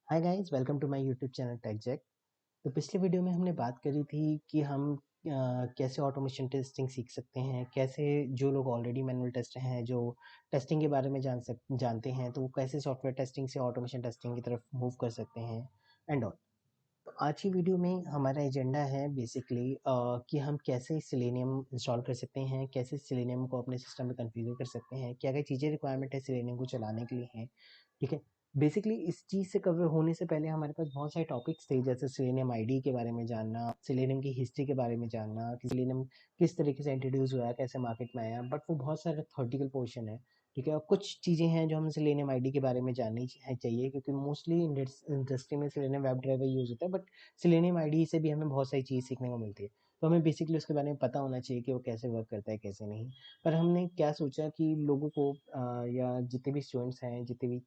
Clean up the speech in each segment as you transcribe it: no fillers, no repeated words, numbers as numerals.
Hi guys, welcome to my YouTube channel TechJack. तो पिछले video में हमने बात करी थी कि हम कैसे ऑटोमेशन टेस्टिंग सीख सकते हैं, कैसे जो लोग ऑलरेडी मैनुअल टेस्टर हैं, जो टेस्टिंग के बारे में जानते हैं, तो वो कैसे सॉफ्टवेयर टेस्टिंग से ऑटोमेशन टेस्टिंग की तरफ मूव कर सकते हैं एंड ऑल। तो आज की वीडियो में हमारा एजेंडा है बेसिकली कि हम कैसे सिलेनियम इंस्टॉल कर सकते हैं, कैसे सिलेनियम को अपने सिस्टम में कॉन्फ़िगर कर सकते हैं, क्या क्या चीज़ें रिक्वायरमेंट है सिलेनियम को चलाने के लिए हैं। ठीक है। बेसिकली इस चीज़ से कवर होने से पहले हमारे पास बहुत सारे टॉपिक्स थे, जैसे सिलेनियम आईडी के बारे में जानना, सिलेनियम की हिस्ट्री के बारे में जानना, कि सिलेनियम किस तरीके से इंट्रोड्यूस हुआ, कैसे मार्केट में आया, बट वो बहुत सारा थ्योरेटिकल पोर्शन है। ठीक है। और कुछ चीज़ें हैं जो हमें सिलेनियम आईडी के बारे में जाननी चाहिए, क्योंकि मोस्टली इंडस्ट्री में सिलेनियम वेब ड्राइवर यूज़ होता है, बट सिलेनियम आईडी से भी हमें बहुत सारी चीज़ सीखने को मिलती है। तो हमें बेसिकली उसके बारे में पता होना चाहिए कि वो कैसे वर्क करता है, कैसे नहीं। पर हमने क्या सोचा कि लोगों को या जितने भी स्टूडेंट्स हैं, जितने भी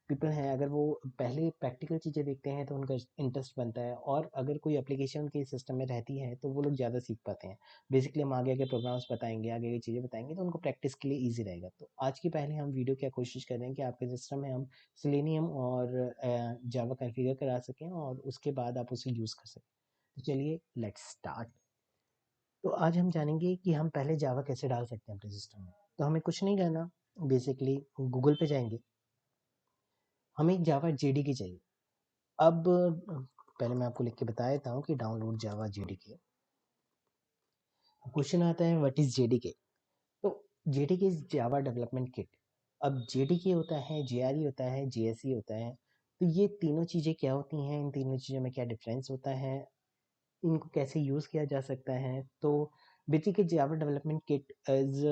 पीपल हैं, अगर वो पहले प्रैक्टिकल चीज़ें देखते हैं तो उनका इंटरेस्ट बनता है, और अगर कोई एप्लीकेशन उनके सिस्टम में रहती है तो वो लोग ज़्यादा सीख पाते हैं। बेसिकली हम आगे आगे प्रोग्राम्स बताएंगे, आगे आगे चीज़ें बताएंगे, तो उनको प्रैक्टिस के लिए ईजी रहेगा। तो आज की पहले हम वीडियो क्या कोशिश कर रहे हैं कि आपके सिस्टम में हम सिलेनियम और जावा कॉन्फ़िगर करा सकें, और उसके बाद आप उसे यूज़ कर सकें। तो चलिए लेट्स स्टार्ट। तो आज हम जानेंगे कि हम पहले जावा कैसे डाल सकते हैं अपने सिस्टम में। तो हमें कुछ नहीं करना, बेसिकली गूगल पे जाएंगे, हमें एक जावा जेडीके चाहिए। अब पहले मैं आपको लिख के बता देता हूँ कि डाउनलोड जावा जेडीके। क्वेश्चन आता है व्हाट इज जेडीके। तो JDK is Java development kit. अब जेडीके होता है, जेआरई होता है, जेएसई होता है। तो ये तीनों चीज़ें क्या होती हैं, इन तीनों चीज़ों में क्या डिफरेंस होता है, इनको कैसे यूज़ किया जा सकता है। तो basically Java development kit is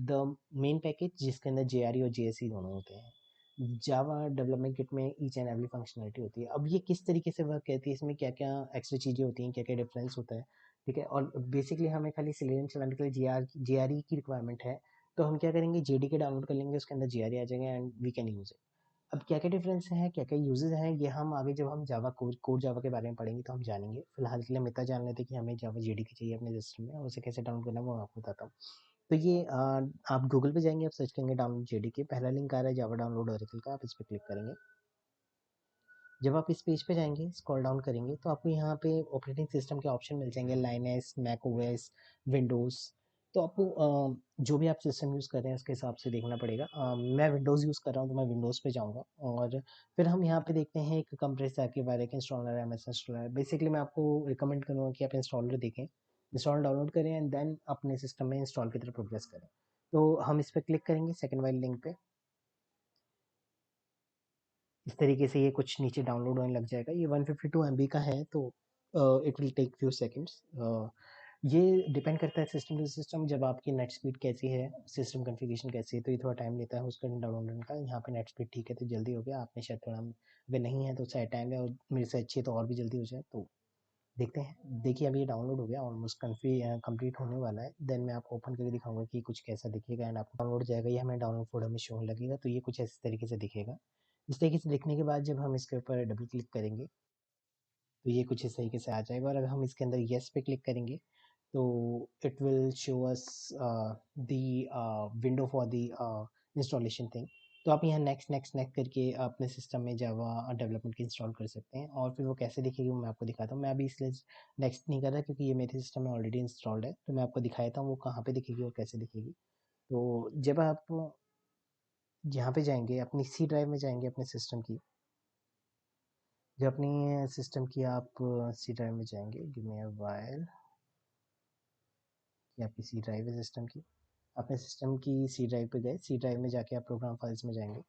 the main package जिसके अंदर जेआरई और जेएसई दोनों होते हैं। जावा डेवलपमेंट किट में ईच एंड एवरी फंक्शनलिटी होती है। अब ये किस तरीके से वर्क करती है, इसमें क्या क्या एक्स्ट्रा चीज़ें होती हैं, क्या क्या डिफरेंस होता है। ठीक है। और बेसिकली हमें खाली सिलेनियम चलाने के लिए जेआरई की रिक्वायरमेंट है। तो हम क्या करेंगे, जेडीके डाउनलोड कर लेंगे, उसके अंदर जेआरई आ जाएगा and we can use it. अब क्या क्या डिफरेंस है, क्या क्या यूजेस हैं, ये हम आगे जब हम जावा कोड जावा के बारे में पढ़ेंगे तो हम जानेंगे। फिलहाल के लिए हम इतना जान लेते हैं कि हमें जावा जेडीके चाहिए अपने सिस्टम में, और उसे कैसे डाउनलोड करना है वो मैं आपको बताता हूँ। तो ये आप गूगल पे जाएंगे, आप सर्च करेंगे डाउनलोड जेडीके, पहला लिंक आ रहा है जावा डाउनलोड ओरेकल का, आप इस पर क्लिक करेंगे। जब आप इस पेज पे जाएंगे, स्क्रॉल डाउन करेंगे, तो आपको यहाँ पे ऑपरेटिंग सिस्टम के ऑप्शन मिल जाएंगे, लाइनस, मैक ओएस, विंडोज़। तो आपको जो भी आप सिस्टम यूज़ कर रहे हैं उसके हिसाब से देखना पड़ेगा। मैं विंडोज़ यूज़ कर रहा हूँ तो मैं विंडोज़ पे जाऊँगा, और फिर हम यहाँ पे देखते हैं एक कंप्रेस के बारे का इंस्टॉलर है, एमएस इंस्टॉलर। बेसिकली मैं आपको रिकमेंड करूँगा कि आप इंस्टॉलर देखें, इंस्टॉल डाउनलोड करें एंड देन अपने सिस्टम में इंस्टॉल की तरफ प्रोग्रेस करें। तो हम इस पर क्लिक करेंगे सेकेंड वाली लिंक पे। इस तरीके से ये कुछ नीचे डाउनलोड होने लग जाएगा। ये 152 MB का है, तो it will take few seconds. ये डिपेंड करता है सिस्टम टू सिस्टम, जब आपकी नेट स्पीड कैसी है, सिस्टम कॉन्फ़िगरेशन कैसी है, तो ये थोड़ा टाइम लेता है उसका डाउनलोड होने का। यहाँ पे नेट स्पीड ठीक है तो जल्दी हो गया, आपने शायद थोड़ा, अगर नहीं है तो शायद टाइम है, और मेरे से अच्छी है तो और भी जल्दी हो जाए। तो देखते हैं। देखिए अभी ये डाउनलोड हो गया, ऑलमोस्ट कंप्लीट होने वाला है। देन मैं आपको ओपन करके दिखाऊंगा कि कुछ कैसा दिखेगा, एंड आपको डाउनलोड जाएगा, ये हमें डाउनलोड फोल्डर में शो लगेगा। तो ये कुछ इस तरीके से दिखेगा। इस तरीके से दिखने के बाद जब हम इसके ऊपर डबल क्लिक करेंगे तो ये कुछ इस तरीके से आ जाएगा, और अगर हम इसके अंदर येस पे क्लिक करेंगे तो it will show us the window for the installation thing. तो आप यहाँ नेक्स्ट नेक्स्ट नेक्स्ट करके अपने सिस्टम में जावा डेवलपमेंट की इंस्टॉल कर सकते हैं, और फिर वो कैसे दिखेगी वो मैं आपको दिखाता हूँ। मैं अभी इसलिए नेक्स्ट नहीं कर रहा क्योंकि ये मेरे सिस्टम में ऑलरेडी इंस्टॉल्ड है, तो मैं आपको दिखाता हूँ वो कहाँ पे दिखेगी और कैसे दिखेगी। तो जब आप यहाँ पे जाएंगे, अपनी सी ड्राइव में जाएंगे अपने सिस्टम की, जब अपनी सिस्टम की आप सी ड्राइव में जाएंगे, गिव मी अ व्हाइल, ये आपकी सी ड्राइव है सिस्टम की। अपने सिस्टम की सी ड्राइव पे गए, सी ड्राइव में जाके आप प्रोग्राम फाइल्स में जाएंगे।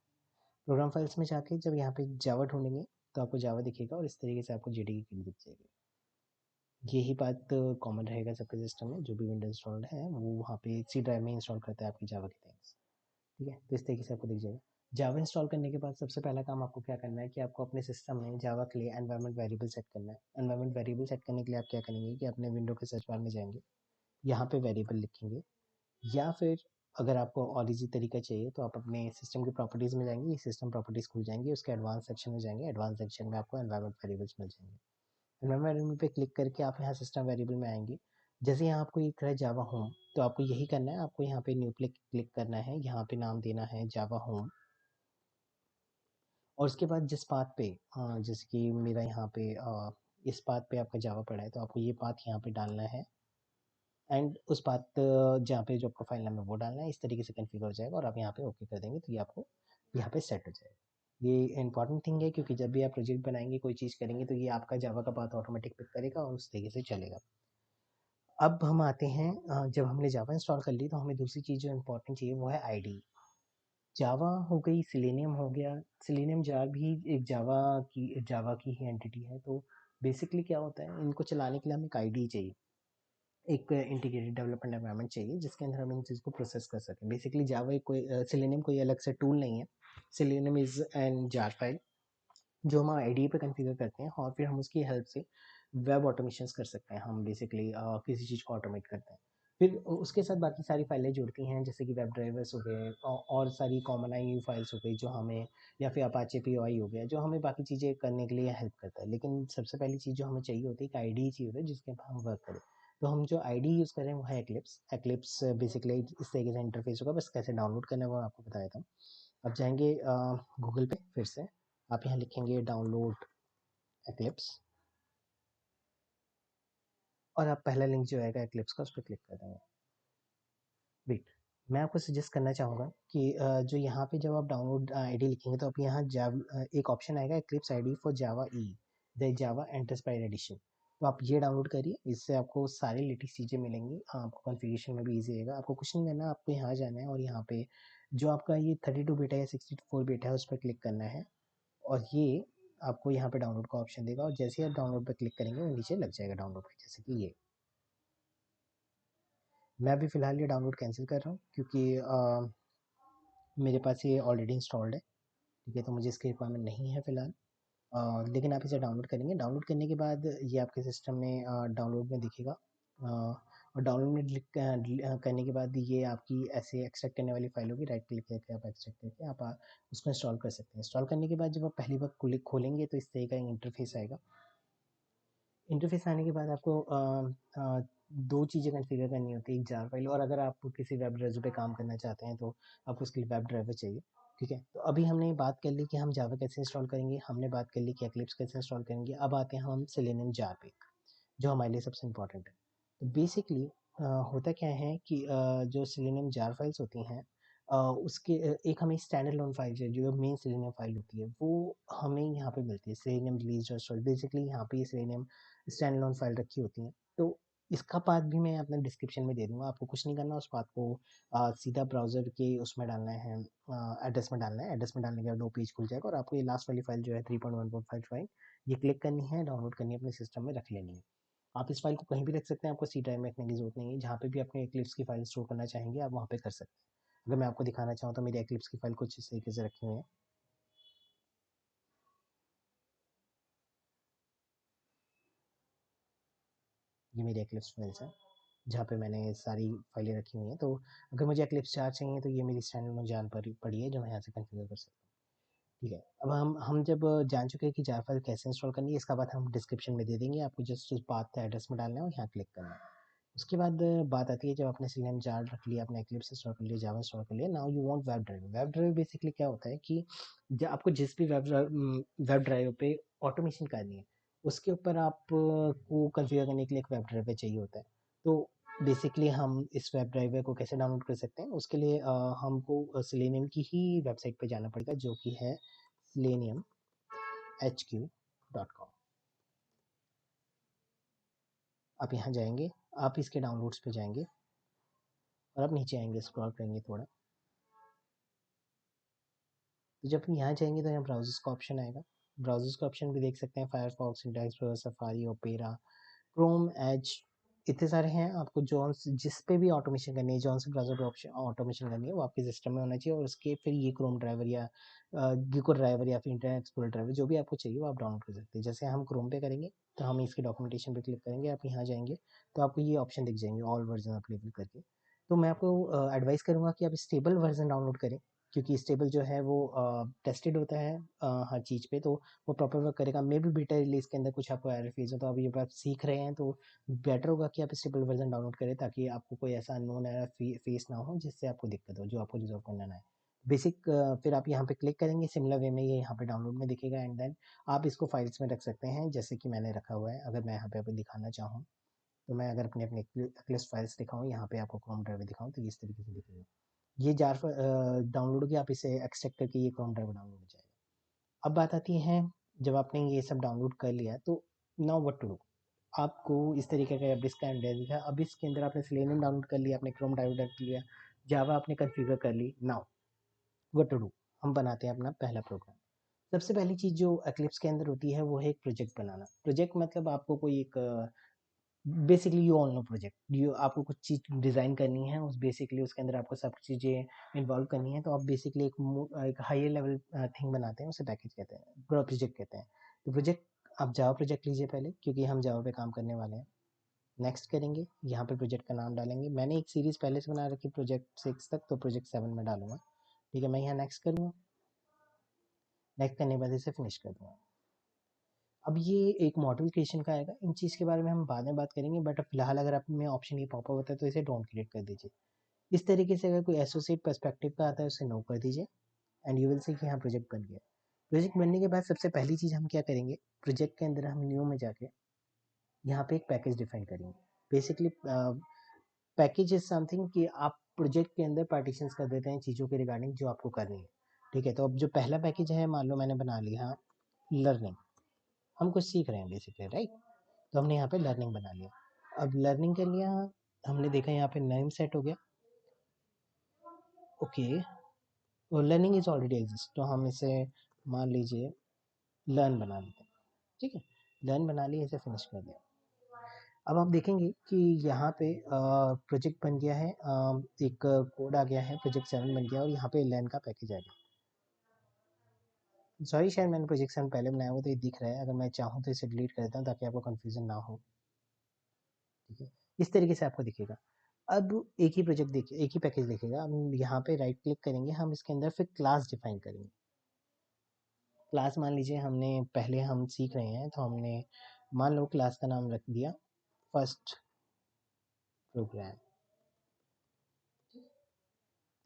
प्रोग्राम फाइल्स में जाके जब यहाँ पे जावा ढूंढेंगे तो आपको जावा दिखेगा, और इस तरीके से आपको जेडी की किट दिख जाएगी। यही बात कॉमन रहेगा सबके सिस्टम में, जो भी विंडो इंस्टॉल्ड है वो वहाँ पे सी ड्राइव में इंस्टॉल करता है आपकी जावा की थिंग्स। ठीक है। तो इस तरीके से आपको दिख जाएगा। जावा इंस्टॉल करने के बाद सबसे पहला काम आपको क्या करना है कि आपको अपने सिस्टम में जावा के लिए एनवायरनमेंट वेरिएबल सेट करना है। एनवायरनमेंट वेरिएबल सेट करने के लिए आप क्या करेंगे कि अपने विंडो के सर्च बार में जाएंगे, यहाँ पे वेरिएबल लिखेंगे, या फिर अगर आपको और इजी तरीका चाहिए तो आप अपने सिस्टम की प्रॉपर्टीज़ में जाएंगे, ये सिस्टम प्रॉपर्टीज़ खुल जाएंगी, उसके एडवांस सेक्शन में जाएंगे, एडवांस सेक्शन में आपको एनवायरनमेंट वेरिएबल्स मिल जाएंगे। एनवायरनमेंट वेरिएबल पे क्लिक करके आप यहाँ सिस्टम वेरिएबल में आएंगे। जैसे यहाँ आपको एक है जावा होम, तो आपको यही करना है, आपको यहाँ पे न्यू क्लिक क्लिक करना है, यहाँ पे नाम देना है जावा होम, और उसके बाद जिस पाथ पे जैसे कि मेरा यहाँ पे इस पाथ पे आपका जावा पड़ा है, तो आपको ये पाथ यहाँ पे डालना है एंड उस पाथ जहाँ पे जो आपका फाइल नाम है वो डालना है। इस तरीके से कॉन्फ़िगर हो जाएगा और आप यहाँ पे ओके कर देंगे तो ये आपको यहाँ पे सेट हो जाएगा। ये इंपॉर्टेंट थिंग है क्योंकि जब भी आप प्रोजेक्ट बनाएंगे, कोई चीज़ करेंगे, तो ये आपका जावा का पाथ ऑटोमेटिक पिक करेगा और उस तरीके से चलेगा। अब हम आते हैं, जब हमने जावा इंस्टॉल कर ली तो हमें दूसरी चीज़ जो इंपॉर्टेंट चाहिए वो है आईडी। जावा हो गई, सिलेनियम हो गया। सिलेनियम जार भी एक जावा की ही एंटिटी है। तो बेसिकली क्या होता है, इनको चलाने के लिए हमें एक आईडी चाहिए, एक इंटीग्रेटेड डेवलपमेंट एनवायरनमेंट चाहिए जिसके अंदर हम इन चीज़ को प्रोसेस कर सकें। बेसिकली जावा एक कोई सिलेनियम कोई अलग से टूल नहीं है। Selenium is an jar file जो हम आईडी पे कॉन्फ़िगर करते हैं और फिर हम उसकी हेल्प से वेब ऑटोमेशंस कर सकते हैं। हम बेसिकली किसी चीज़ को ऑटोमेट करते हैं। फिर उसके साथ बाकी सारी फाइलें जुड़ती हैं, जैसे कि वेब ड्राइवर्स हो गए और सारी कॉमन आई फाइल्स हो गई जो हमें, या फिर अपाचे पीओआई हो गया जो हमें बाकी चीज़ें करने के लिए हेल्प करता है। लेकिन सबसे पहली चीज़ जो हमें चाहिए होती है, एक आईडी चाहिए होता है जिसके ऊपर हम वर्क करें। तो हम जो आईडी यूज़ करें वो है एक्लिप्स। एक्लिप्स बेसिकली इस तरीके से इंटरफेस होगा, बस कैसे डाउनलोड करना है वो आपको बता देता हूँ। अब जाएंगे गूगल पे, फिर से आप यहाँ लिखेंगे डाउनलोड एक्लिप्स और आप पहला लिंक जो आएगा एक्लिप्स का उस पर क्लिक कर देंगे। वेट, मैं आपको सजेस्ट करना चाहूँगा कि जो यहाँ पे जब आप डाउनलोड आईडी लिखेंगे तो आप यहाँ एक ऑप्शन आएगा eclipse ID for Java E, the Java enterprise edition. तो आप ये डाउनलोड करिए, इससे आपको सारी लेटेस्ट चीज़ें मिलेंगी, आपको कॉन्फ़िगरेशन में भी ईजी रहेगा। आपको कुछ नहीं करना, आपको यहाँ जाना है और यहाँ पे जो आपका ये 32 बिट है या 64 बिट है उस पर क्लिक करना है और ये आपको यहाँ पे डाउनलोड का ऑप्शन देगा और जैसे ही आप डाउनलोड पर क्लिक करेंगे वो नीचे लग जाएगा डाउनलोड पे, जैसे कि ये। मैं अभी फ़िलहाल ये डाउनलोड कैंसिल कर रहा हूँ क्योंकि मेरे पास ये ऑलरेडी इंस्टॉल्ड है, ठीक है, तो मुझे इसकी रिक्वायरमेंट नहीं है फ़िलहाल। लेकिन आप इसे डाउनलोड करेंगे, डाउनलोड करने के बाद ये आपके सिस्टम में डाउनलोड में दिखेगा। और डाउनलोड में करने के बाद ये आपकी ऐसे एक्सट्रैक्ट करने वाली फाइल होगी, राइट क्लिक करके आप एक्सट्रैक्ट करके आप उसको इंस्टॉल कर सकते हैं। इंस्टॉल करने के बाद जब आप पहली बार खोलेंगे तो इस तरह का इंटरफेस आएगा। इंटरफेस आने के बाद आपको दो चीज़ें कॉन्फ़िगर करनी होती है, एक जार फाइल, और अगर आप किसी वेब ड्राइवर पे काम करना चाहते हैं तो आपको उसके लिए वेब ड्राइवर चाहिए। ठीक है, तो अभी हमने बात कर ली कि हम जावा कैसे इंस्टॉल करेंगे, हमने बात कर ली कि एक्लिप्स कैसे इंस्टॉल करेंगे। अब आते हैं हम सेलेनियम जार पे, जो हमारे लिए सबसे इम्पोर्टेंट है। तो बेसिकली होता क्या है कि जो सेलेनियम जार फाइल्स होती हैं, उसके एक हमें स्टैंडर्ड लोन फाइल चाहिए जो मेन सेलेनियम फाइल होती है, वो हमें यहाँ पे मिलती है, selenium release dot storage. Basically यहाँ पे ये सेलेनियम स्टैंड लोन फाइल रखी होती हैं। तो इसका पाथ भी मैं अपने डिस्क्रिप्शन में दे दूंगा, आपको कुछ नहीं करना, उस पाथ को सीधा ब्राउजर के उसमें डालना है, एड्रेस में डालना है। एड्रेस में डालने के बाद वो पेज खुल जाएगा और आपको ये लास्ट वाली फाइल जो है 3.1.5 ये क्लिक करनी है, डाउनलोड करनी है, अपने सिस्टम में रख लेनी है। आप इस फाइल को कहीं भी रख सकते हैं, आपको सी ड्राइव में रखने की जरूरत नहीं है। जहाँ पे भी अपने एक्लिप्स की फाइल स्टोर करना चाहेंगे आप वहाँ पे कर सकते हैं। अगर मैं आपको दिखाना चाहूँ तो मेरी एक्लिप्स की फाइल कुछ इस तरीके से रखी हुई है। ये मेरी एक्लिप्स फाइल्स है जहाँ पे मैंने सारी फाइलें रखी हुई हैं। तो अगर मुझे एक्लिप्स 4 चाहिए तो ये मेरी स्टैंडर्ड में जान पड़ी है जो मैं यहाँ से कॉन्फ़िगर कर सकता हूँ। ठीक है, अब हम जब जान चुके हैं कि जार फाइल कैसे इंस्टॉल करनी है, इसका बाद हम डिस्क्रिप्शन में दे देंगे, आपको जस्ट उस पाथ एड्रेस में डालना है और यहाँ क्लिक करना है। उसके बाद बात आती है, जब आपने सिलेनियम जार रख लिया, आपने एक्लिप्स इंस्टॉल कर लिया, जावा इंस्टॉल कर लिया, now you want web drive. Web drive basically क्या होता है कि जब आपको जिस भी वेब ड्राइव पे ऑटोमेशन करनी है, उसके ऊपर आप को कॉन्फ़िगर करने के लिए एक वेब ड्राइवर चाहिए होता है। तो बेसिकली हम इस वेब ड्राइवर को कैसे डाउनलोड कर सकते हैं, उसके लिए हमको सिलेनियम की ही वेबसाइट पे जाना पड़ेगा जो कि है seleniumhq.com। आप यहाँ जाएंगे, आप इसके डाउनलोड्स पे जाएंगे और आप नीचे आएंगे, स्क्रॉल करेंगे थोड़ा, तो जब यहाँ जाएंगे तो यहाँ ब्राउजर्स का ऑप्शन आएगा। ब्राउजर्स का ऑप्शन भी देख सकते हैं, Firefox, Internet Explorer, Safari, Opera, Chrome, Edge, इतने सारे हैं। आपको जौन जिस पे भी ऑटोमेशन करनी है, जौन से ब्राउजर पे ऑप्शन ऑटोमेशन करनी है वो आपके सिस्टम में होना चाहिए, और उसके फिर ये क्रोम ड्राइवर या गिको ड्राइवर या फिर इंटरनेट एक्सप्लोरर ड्राइवर जो भी आपको चाहिए वो आप डाउनलोड कर सकते हैं। जैसे हम क्रोम पे करेंगे तो हम इसके डॉक्यूमेंटेशन पे क्लिक करेंगे, आप यहाँ जाएंगे तो आपको ये ऑप्शन दिख जाएंगे, ऑल वर्जन अवेलेबल करके। तो मैं आपको एडवाइस करूँगा कि आप स्टेबल वर्जन डाउनलोड करें, क्योंकि स्टेबल जो है वो टेस्टेड होता है हर चीज़ पे, तो वो प्रॉपर वर्क करेगा। मे बी बीटा रिलीज के अंदर कुछ आपको एरर फेस हो, तो अभी जब आप सीख रहे हैं तो बेटर होगा कि आप स्टेबल वर्जन डाउनलोड करें, ताकि आपको कोई ऐसा अननोन एरर फेस ना हो जिससे आपको दिक्कत हो, जो आपको रिजॉल्व करना ना है। बेसिक फिर आप यहाँ पे क्लिक करेंगे, सिमिलर वे में ये यहाँ पे डाउनलोड में दिखेगा एंड देन आप इसको फाइल्स में रख सकते हैं, जैसे कि मैंने रखा हुआ है। अगर मैं यहाँ पे आपको दिखाना चाहूँ तो मैं अगर अपने अपने एक्लिप्स फाइल्स दिखाऊँ, यहाँ पे आपको क्रोम ड्राइवर दिखाऊँ तो इस तरीके से दिखेगा। ये जार डाउनलोड होगी, आप इसे एक्सट्रैक्ट करके ये क्रोम ड्राइवर डाउनलोड हो जाएगा। अब बात आती है, जब आपने ये सब डाउनलोड कर लिया तो नाउ व्हाट टू डू। आपको इस तरीके का अबिस का इंडेक्स दिखा, अब इसके अंदर आपने सेलेनियम डाउनलोड कर लिया, आपने क्रोम ड्राइवर डाउनलोड कर लिया, जावा आपने कॉन्फ़िगर कर ली। नाउ व्हाट टू डू, हम बनाते हैं अपना पहला प्रोग्राम। सबसे पहली चीज़ जो एक्लिप्स के अंदर होती है वो है एक प्रोजेक्ट बनाना। प्रोजेक्ट मतलब आपको कोई एक basically you all know project, you आपको कुछ चीज़ डिज़ाइन करनी है, उस बेसिकली उसके अंदर आपको सब चीज़ें इन्वॉल्व करनी है, तो आप बेसिकली एक हायर लेवल थिंग बनाते हैं, उसे पैकेज कहते हैं, प्रोजेक्ट कहते हैं। तो प्रोजेक्ट, आप जावा प्रोजेक्ट लीजिए पहले, क्योंकि हम जावा पे काम करने वाले हैं। नेक्स्ट करेंगे, यहाँ पे प्रोजेक्ट का नाम डालेंगे। मैंने एक सीरीज़ पहले से बना रखी प्रोजेक्ट 6 तक, तो प्रोजेक्ट 7 में डालूंगा। ठीक है, मैं यहाँ नेक्स्ट करूँगा। नेक्स्ट करने के बाद इसे फिनिश कर दूँगा। अब ये एक मॉडल क्रिएशन का आएगा, इन चीज़ के बारे में हम बाद में बात करेंगे, बट फिलहाल अगर आप में ऑप्शन ये पॉपअप होता है तो इसे डोंट क्रिएट कर दीजिए। इस तरीके से अगर कोई एसोसिएट पर्सपेक्टिव का आता है उसे नो कर दीजिए एंड यू विल सी कि यहाँ प्रोजेक्ट बन गया। प्रोजेक्ट बनने के बाद सबसे पहली चीज़ हम क्या करेंगे, प्रोजेक्ट के अंदर हम न्यू में जाके यहाँ पे एक पैकेज डिफाइन करेंगे। बेसिकली पैकेज इज समथिंग कि आप प्रोजेक्ट के अंदर पार्टीशंस कर देते हैं चीज़ों के रिगार्डिंग जो आपको करनी है। ठीक है, तो अब जो पहला पैकेज है, मान लो मैंने बना लिया लर्निंग, हम कुछ सीख रहे हैं बेसिकली, राइट। तो हमने यहाँ पे लर्निंग बना लिया। अब लर्निंग कर लिया, हमने देखा यहाँ पे नेम सेट हो गया। ओके, तो लर्निंग इज ऑलरेडी एग्जिस्ट, तो हम इसे मान लीजिए लर्न बना लेते हैं। ठीक है, लर्न बना लिया, इसे फिनिश कर दिया। अब आप देखेंगे कि यहाँ पे प्रोजेक्ट बन गया है, एक कोड आ गया है, प्रोजेक्ट 7 बन गया और यहाँ पे लर्न का पैकेज आ गया। सॉरी, शायद मैंने प्रोजेक्ट 7 पहले बनाया हुआ तो ये दिख रहा है, अगर मैं चाहूँ तो इसे डिलीट कर देता हूँ ताकि आपको कन्फ्यूजन ना हो। ठीक है, इस तरीके से आपको दिखेगा। अब एक ही प्रोजेक्ट देखिए, एक ही पैकेज दिखेगा। हम यहाँ पे राइट क्लिक करेंगे, हम इसके अंदर फिर क्लास डिफाइन करेंगे। क्लास मान लीजिए हमने पहले हम सीख रहे हैं, तो हमने मान लो क्लास का नाम रख दिया फर्स्ट प्रोग्राम,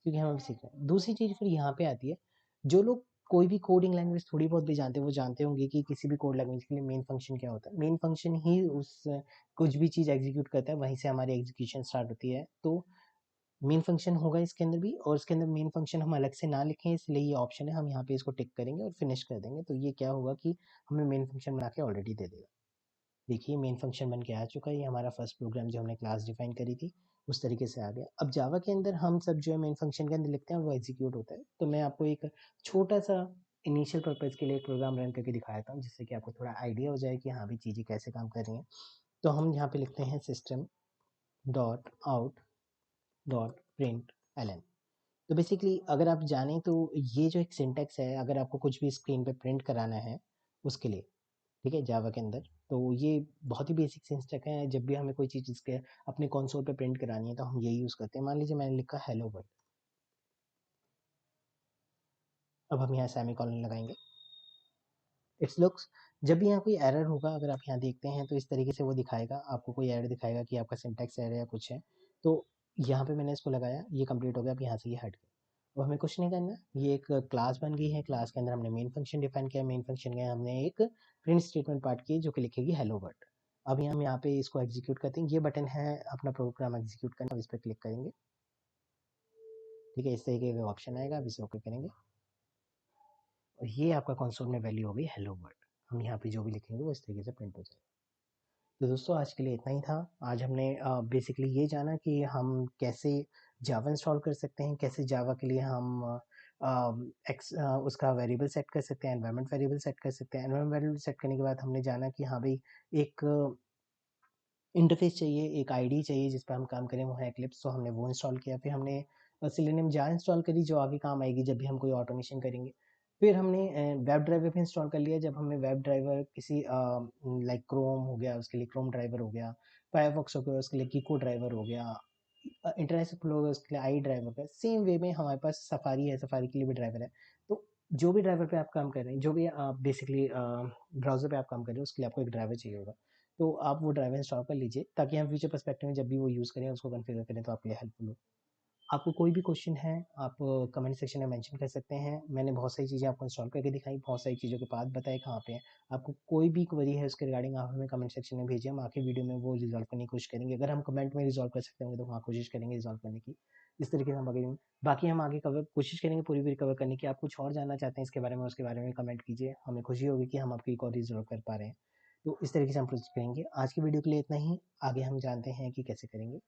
क्योंकि हम अभी सीख रहे हैं। दूसरी चीज़ फिर यहाँ पे आती है, जो लोग कोई भी कोडिंग लैंग्वेज थोड़ी बहुत भी जानते हैं वो जानते होंगे कि किसी भी कोड लैंग्वेज के लिए मेन फंक्शन क्या होता है। मेन फंक्शन ही उस कुछ भी चीज़ एग्जीक्यूट करता है, वहीं से हमारी एग्जीक्यूशन स्टार्ट होती है। तो मेन फंक्शन होगा इसके अंदर भी, और इसके अंदर मेन फंक्शन हम अलग से ना लिखें, इसलिए ये ऑप्शन है, हम यहाँ पे इसको टिक करेंगे और फिनिश कर देंगे। तो ये क्या होगा कि हमें मेन फंक्शन बना के ऑलरेडी दे देगा। देखिए मेन फंक्शन बन के आ चुका है, ये हमारा फर्स्ट प्रोग्राम जो हमने क्लास डिफाइन करी थी उस तरीके से आ गया। अब जावा के अंदर हम सब जो है मेन फंक्शन के अंदर लिखते हैं वो एग्जीक्यूट होता है। तो मैं आपको एक छोटा सा इनिशियल पर्पज़ के लिए एक प्रोग्राम रन करके दिखाता हूँ, जिससे कि आपको थोड़ा आइडिया हो जाए कि हाँ भी चीज़ें कैसे काम कर रही हैं। तो हम यहाँ पे लिखते हैं system dot out dot println. तो बेसिकली अगर आप जानें तो ये जो एक सिंटेक्स है, अगर आपको कुछ भी स्क्रीन पे प्रिंट कराना है उसके लिए, ठीक है, जावा के अंदर, तो ये बहुत ही बेसिक सिंटेक्स है। जब भी हमें कोई चीज़ इसके अपने कंसोल पे प्रिंट करानी है तो हम यही यूज़ करते हैं। मान लीजिए मैंने लिखा हेलो वर्ल्ड, अब हम यहाँ सेमीकोलन लगाएंगे। इट्स लुक्स, जब भी यहाँ कोई एरर होगा, अगर आप यहाँ देखते हैं तो इस तरीके से वो दिखाएगा, आपको कोई एरर दिखाएगा कि आपका सिंटेक्स एरर या कुछ है। तो यहाँ पे मैंने इसको लगाया, ये कंप्लीट हो गया। अब यहाँ से ये हट गया, अब हमें कुछ नहीं करना। ये एक क्लास बन गई है, क्लास के अंदर हमने मेन फंक्शन डिफाइन किया, मेन फंक्शन के हमने एक प्रिंट स्टेटमेंट पार्ट की जो कि लिखेगी हेलो वर्ल्ड। अब हम यहाँ पे इसको एग्जीक्यूट करते हैं, ये बटन है अपना प्रोग्राम एग्जीक्यूट करना, इस पर क्लिक करेंगे। ठीक है, इस तरीके का ऑप्शन आएगा, अब इसे ओके करेंगे और ये आपका कंसोल में वैल्यू होगी हेलो वर्ल्ड। हम यहाँ पे जो भी लिखेंगे वो इस तरीके से प्रिंट हो जाएगा। तो दोस्तों आज के लिए इतना ही था। आज हमने बेसिकली ये जाना कि हम कैसे जावा इंस्टॉल कर सकते हैं, कैसे जावा के लिए हम उसका वेरिएबल सेट कर सकते हैं, एनवायरनमेंट वेरिएबल सेट कर सकते हैं। एनवायरनमेंट वेरिएबल सेट करने के बाद हमने जाना कि हाँ भाई, एक इंटरफेस चाहिए, एक आईडी चाहिए जिस पर हम काम करें, वो है एक्लिप्स। तो हमने वो इंस्टॉल किया। फिर हमने सेलेनियम जार इंस्टॉल करी जो आगे काम आएगी जब भी हम कोई ऑटोमेशन करेंगे। फिर हमने वेब ड्राइवर भी इंस्टॉल कर लिया, जब हमें वेब ड्राइवर किसी लाइक क्रोम हो गया उसके लिए क्रोम ड्राइवर हो गया, फायरफॉक्स हो गया उसके लिए कीको ड्राइवर हो गया, इंटरनेट एक्सप्लोरर हो गया उसके लिए आई ड्राइवर का। सेम वे में हमारे पास सफारी है, सफारी के लिए भी ड्राइवर है। तो जो भी ड्राइवर पे आप काम कर रहे हैं, जो भी आप बेसिकली ब्राउजर पे आप काम कर रहे हो, उसके लिए आपको एक ड्राइवर चाहिए होगा। तो आप वो ड्राइवर इंस्टॉल कर लीजिए ताकि हम फ्यूचर पर्सपेक्टिव में जब भी वो यूज़ करें, उसको कॉन्फ़िगर करें तो आपके लिए हेल्पफुल हो। आपको कोई भी क्वेश्चन है आप कमेंट सेक्शन में मेंशन कर सकते हैं। मैंने बहुत सारी चीज़ें आपको इंस्टॉल करके दिखाई, बहुत सारी चीज़ों के पाथ बताए कहाँ पे है। आपको कोई भी क्वेरी है उसके रिगार्डिंग आप हमें कमेंट सेक्शन में भेजिए, हम आके वीडियो में वो रिजॉल्व करने की कोशिश करेंगे। अगर हम कमेंट में रिजॉल्व कर सकते होंगे तो वहाँ कोशिश करेंगे रिजॉल्व करने की। इस तरीके से हम आगे बाकी हम आगे कवर कोशिश करेंगे पूरी पूरी कवर करने की। आप कुछ और जानना चाहते हैं इसके बारे में, उसके बारे में कमेंट कीजिए, हमें खुशी होगी कि हम आपकी एक और रिजॉल्व कर पा रहे हैं। तो इस तरीके से हम प्रोसेस करेंगे। आज की वीडियो के लिए इतना ही, आगे हम जानते हैं कि कैसे करेंगे।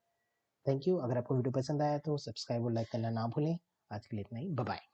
Thank you. अगर आपको वीडियो पसंद आया तो सब्सक्राइब और लाइक करना ना भूलें। आज के लिए इतना ही, बाय बाय।